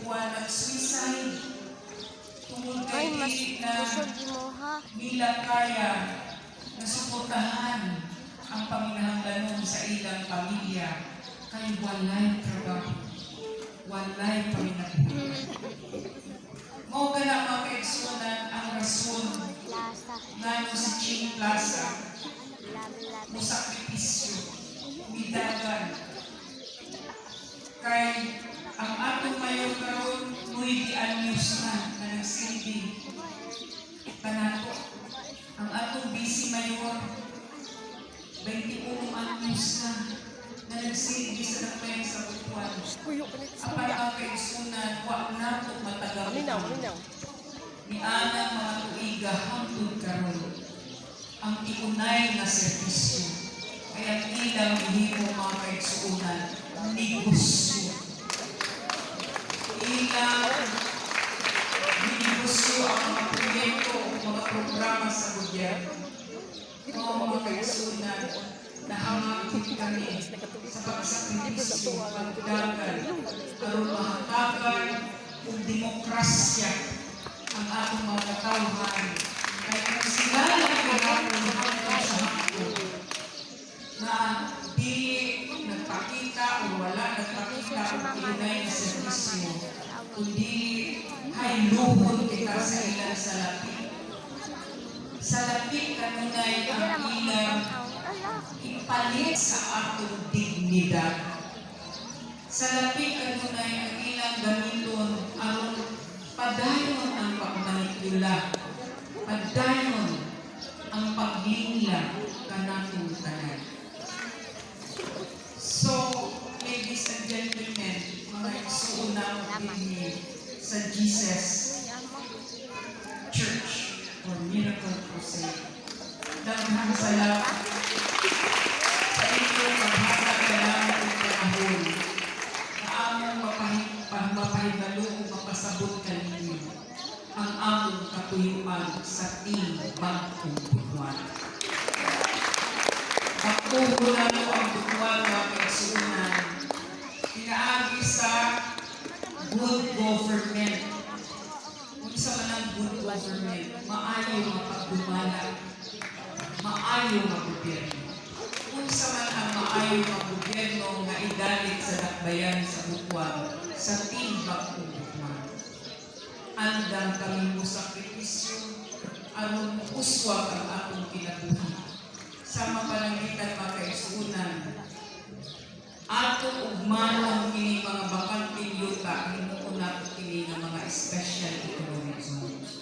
buwan nag-suicide. Tungkol kay na nila kaya na suportahan ang paminahanglanon sa ilang pamilya kay walay trabaho, walay paminabuhi. Mao gana mga kaigsunan ang rason nga si Ching Plaza mo sakripisyo, midagan kay ang atong mayor karon 9 anyos na nagsilbi kanato. Ang atong vice mayor 21 anyos na nagsilbi sa dakbayan sa Butuan. Apan ang kaigsunan wa nato matagaw ni anang mga tuiga hangtod karon ang iunay na serbisyo kaya ilang ihimo mga kaigsunan negosyo. Ilang negosyo ang mga proyekto o mga programa sa gobyerno. Mga kaigsunan na hangakit kami sa pagsakripisyo, pagdagan, aron mahatagan kung demokrasya ang atong mga katawhan. Kaya kung sila lang kailangan hanggang sa hapon na di nagpakita o wala nagpakita o pinay na servisyo, kundi hayluhon kita sa ilang salapi. Salapi kanunay ang ilang ipalit sa atong dignidad. Salapi kanunay ang ilang gamiton aron padayon ang pagmanikula, padayon ang paglingla kanatong tanan. So, ladies and gentlemen, mga igsuunang din sa Jesus Church or Miracle Crusade, daghang salamat sa inyong maghahagalan ng panahon na among mapahibalo o mapasabot kaninyo ang among katuyuan sa timbang kong Butuan. Pagtubo na mo ang Butuan mga kaigsunan, pinaagi sa good government. Kung isa man ang good government, maayo mapagdumala, maayo magobyerno. Kung isa man ang maayo magobyerno nga idalit sa dakbayan sa Butuan, sa timbang kong Butuan. Andang kami mo sakripisyo, aron uswag ang atong kinabuhi. Sa mapalangitan mga kaigsunan, atong ugmanon kini mga bakanting yuta, hinuuna ko kini ng mga special economic zones.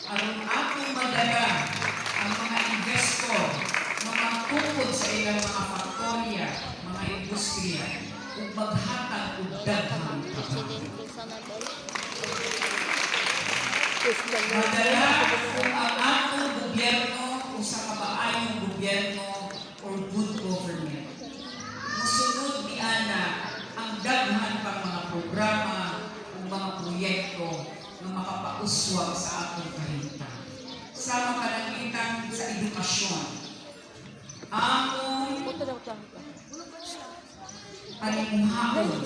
Aron atong madala ang mga investor, mga tukod sa ilang mga faktorya, mga industriya, ug maghatag og daghang trabaho. Madala kung ang atong gobyerno o sa kabaayong gobyerno or good government. Musunod ni Ana ang daghan pang mga programa o mga proyekto na makapauswag sa atong kahimtang. Sa makalangitan sa edukasyon, among panimuhaon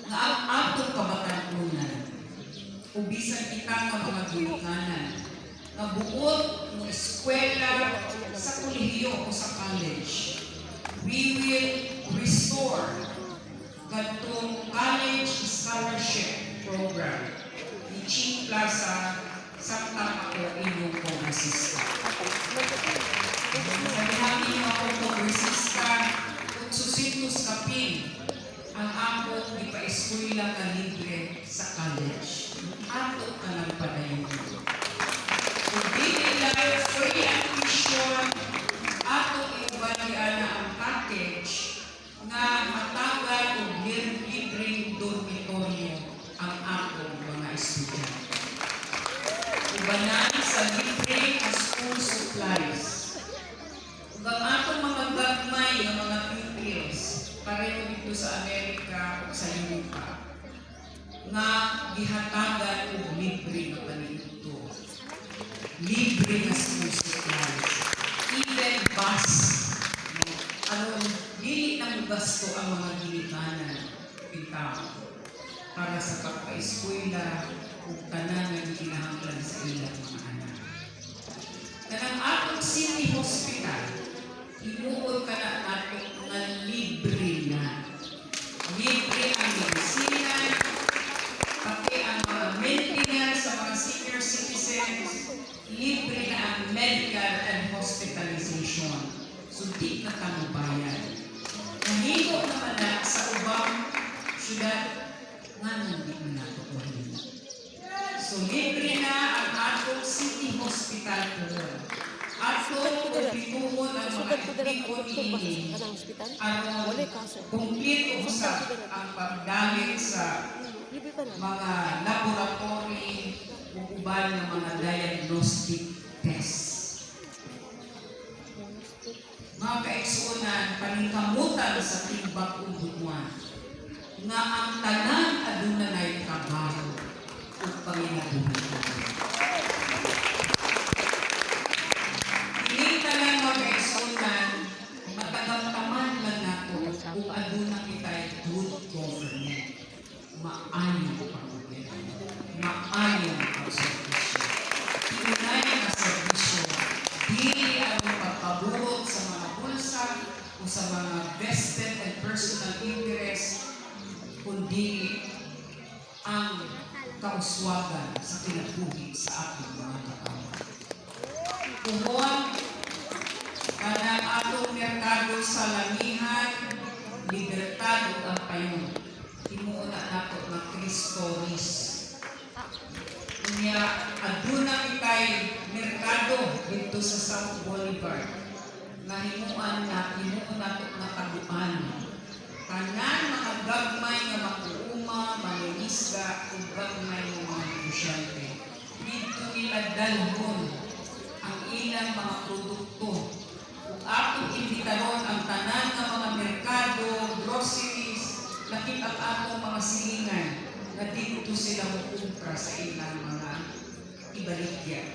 na ang atong kabatanunan o bisan kita ng mga gulikanan na buod ng eskwela sa kolehiyo o sa college. We will restore katong college scholarship program ni Ching Plaza samtang ako inyong kongresista. Sabi namin ako kongresista, kung susitos kapin ang akong ipa-eskwela ka libre sa college. Ato ka lang padayon. Kung di nila free admission, ato iubalian na ang package nga matagal o libreng dormitoryo ang akong mga estudyante. Ubanan sa libreng school supplies. Ug ang atong mga gagmay ng mga pupils, pareho dito sa Amerika o sa Europa, nga gihatagan o libre na paninto. Libre na school supplies. Even bus. Dili nang gasto ang mga ginikanan. Pintaw. para sa pagpa-eskwela ug tanan nga kinahanglan sa ilang mga anak. Kanang atong City Hospital, imuot ka na nato nga libre na. Libre ang medisina, pati ang mga maintenance sa mga senior citizens, libre na ang medical and hospitalization. So, di na kamo bayan. Nahiko naman na sa ubang syudad, nga nang di na nato kuhin. So, libre na ang atong City Hospital po. Atong pagpituhon ang mga equipo ini ang complete usap ang pagdamit sa mga laboratory o uban ng mga diagnostic tests. Mga kaigsuonan, paningkamutan sa timbang ubuan nga ang tanan adunay trabaho ug panginabuhi. Dili tanan mga kaigsuonan, matagamtaman lang nato kung aduna kitay good government. Maayo ang paggobyerno, maayo ang pagserbisyo. Tunay na serbisyo, dili ang pagpabuhot sa mga bulsa o sa mga vested and personal interest, kundi ang kauswagan sa kinabuhi sa ating mga katawan. Tuhon, kanang atong merkado sa lamihan, libertad ug ang payon. Himuuna nato ng Cristoris. Unya, aduna kitay merkado dito sa South Boulevard na himuan nato na taguan. Tanan mga gagmay nga makuuma, mangingisda, ug gagmay nga mga negosyante. Dito nila dalhon ang ilang mga produkto. Ug atong imbitaron ang tanan nga mga merkado, groceries, lakit ang atong mga silingan na dito sila makumpra sa ilang mga ibaligya.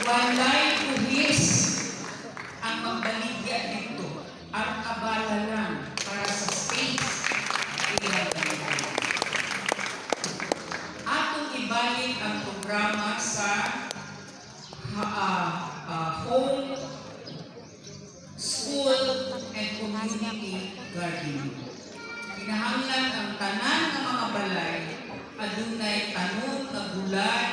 Walay uhis ang magbaligya dito. Ang kabala lang para sa space ilang baligya. Atong ibalik ang programa sa home, school, and community gardening. Kinahanglan ang tanan ng mga balay, adunay tanom na gulay,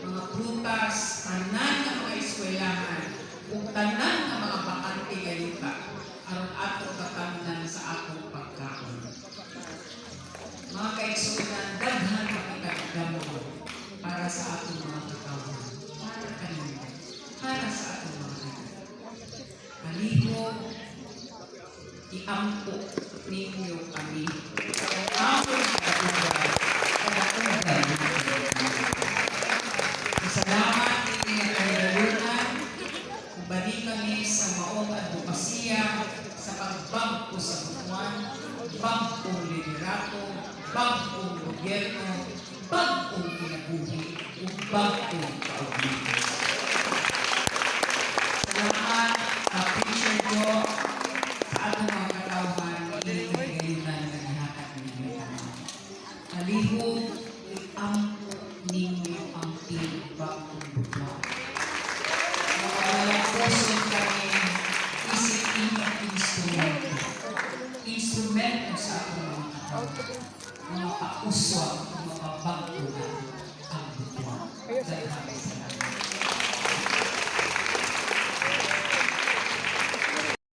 mga prutas, tanan ng mga eskwelahan, ug tanan ng mga bakante gayuta, aron atong katamnan sa atong pagkaon. Mga kaigsuonan, daghan makikagamo para sa atong mga katawan, para kanino, para sa atong mga anak. Palihog, iampo ninyo kami sa among katulad kadatungan. Salamat ninyo na kahiralunan, balik kami sa maong advokasya sa pagbangko sa buwan, bangkong liderato, bangkong gobyerno, bangkong kinabuhi, ug bangkong kaugnay. Salamat sa Preacher Joe sa atong mga katawhan ining kagayunan nga gihatag ninyo tanan. Palihog, iampo ninyo ang timbang buwan. Mga walang person kami, isip inyong instrumento. Instrumento sa atong mga katawhan. Mga pauswag, mga bangko natin.